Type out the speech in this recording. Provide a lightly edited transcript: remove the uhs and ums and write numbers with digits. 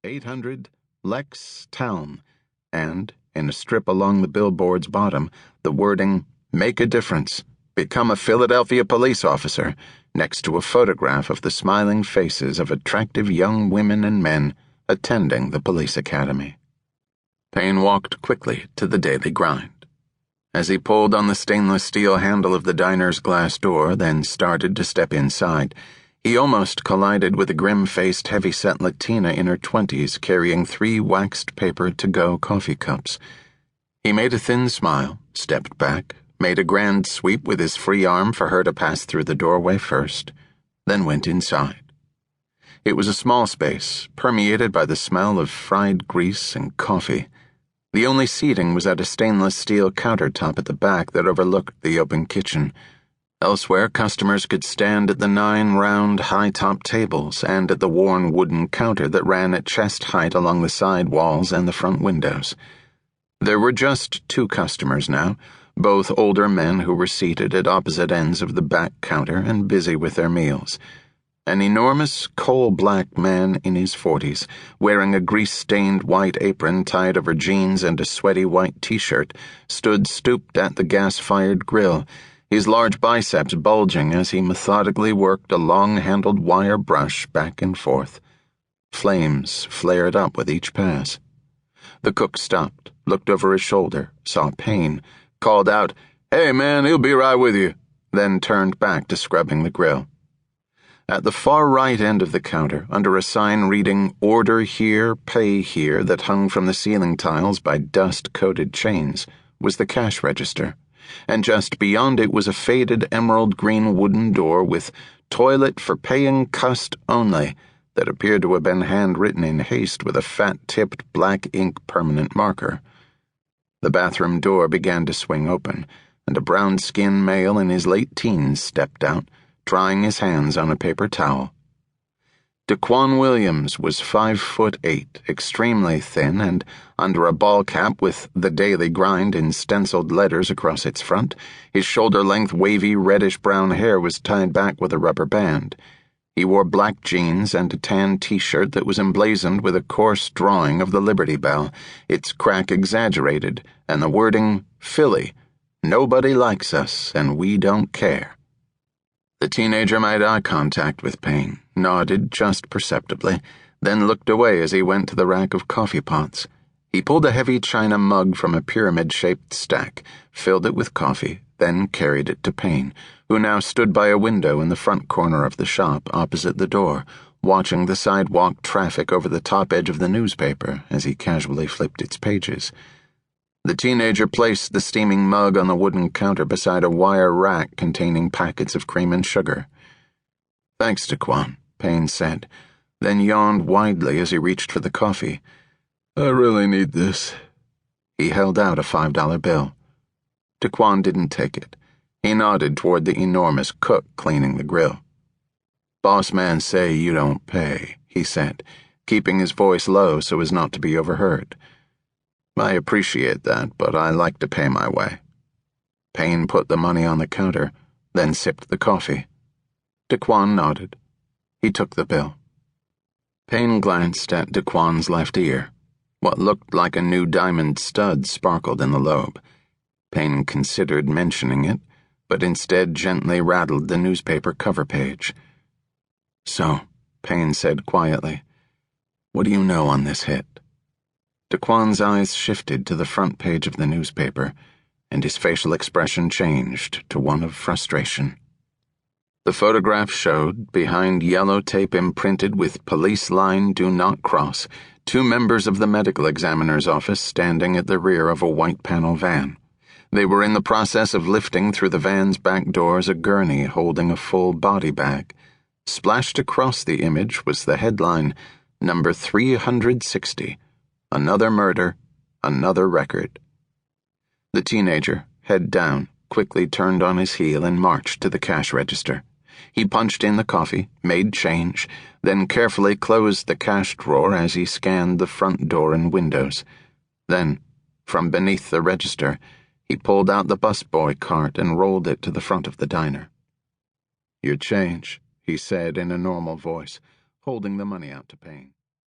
800 Lex Town, and, in a strip along the billboard's bottom, the wording, "Make a difference. Become a Philadelphia police officer," next to a photograph of the smiling faces of attractive young women and men attending the police academy. Payne walked quickly to the daily grind. As he pulled on the stainless steel handle of the diner's glass door, then started to step inside, he almost collided with a grim-faced, heavy-set Latina in her 20s carrying 3 waxed paper to-go coffee cups. He made a thin smile, stepped back, made a grand sweep with his free arm for her to pass through the doorway first, then went inside. It was a small space, permeated by the smell of fried grease and coffee. The only seating was at a stainless steel countertop at the back that overlooked the open kitchen. Elsewhere, customers could stand at the 9 round, high-top tables and at the worn wooden counter that ran at chest height along the side walls and the front windows. There were just 2 customers now, both older men who were seated at opposite ends of the back counter and busy with their meals. An enormous, coal-black man in his 40s, wearing a grease-stained white apron tied over jeans and a sweaty white t-shirt, stood stooped at the gas-fired grill, his large biceps bulging as he methodically worked a long-handled wire brush back and forth. Flames flared up with each pass. The cook stopped, looked over his shoulder, saw Payne, called out, "Hey, man, he'll be right with you," then turned back to scrubbing the grill. At the far right end of the counter, under a sign reading "Order Here, Pay Here" that hung from the ceiling tiles by dust-coated chains, was the cash register, and just beyond it was a faded emerald green wooden door with "Toilet for Paying Cust Only" that appeared to have been handwritten in haste with a fat-tipped black ink permanent marker. The bathroom door began to swing open, and a brown-skinned male in his late teens stepped out, drying his hands on a paper towel. DeQuan Williams was 5'8", extremely thin, and under a ball cap with "The Daily Grind" in stenciled letters across its front, his shoulder-length wavy reddish-brown hair was tied back with a rubber band. He wore black jeans and a tan t-shirt that was emblazoned with a coarse drawing of the Liberty Bell, its crack exaggerated, and the wording, "Philly, nobody likes us and we don't care." The teenager made eye contact with Payne, nodded just perceptibly, then looked away as he went to the rack of coffee pots. He pulled a heavy china mug from a pyramid-shaped stack, filled it with coffee, then carried it to Payne, who now stood by a window in the front corner of the shop opposite the door, watching the sidewalk traffic over the top edge of the newspaper as he casually flipped its pages. The teenager placed the steaming mug on the wooden counter beside a wire rack containing packets of cream and sugar. "Thanks, DeQuan," Payne said, then yawned widely as he reached for the coffee. "I really need this." He held out a $5 bill. DeQuan didn't take it. He nodded toward the enormous cook cleaning the grill. "Boss man say you don't pay," he said, keeping his voice low so as not to be overheard. "I appreciate that, but I like to pay my way." Payne put the money on the counter, then sipped the coffee. DeQuan nodded. He took the bill. Payne glanced at DeQuan's left ear. What looked like a new diamond stud sparkled in the lobe. Payne considered mentioning it, but instead gently rattled the newspaper cover page. "So," Payne said quietly, "what do you know on this hit?" DeQuan's eyes shifted to the front page of the newspaper, and his facial expression changed to one of frustration. The photograph showed, behind yellow tape imprinted with "Police Line Do Not Cross," 2 members of the medical examiner's office standing at the rear of a white panel van. They were in the process of lifting through the van's back doors a gurney holding a full body bag. Splashed across the image was the headline, "Number 360. Another murder, another record." The teenager, head down, quickly turned on his heel and marched to the cash register. He punched in the coffee, made change, then carefully closed the cash drawer as he scanned the front door and windows. Then, from beneath the register, he pulled out the busboy cart and rolled it to the front of the diner. "Your change," he said in a normal voice, holding the money out to Payne.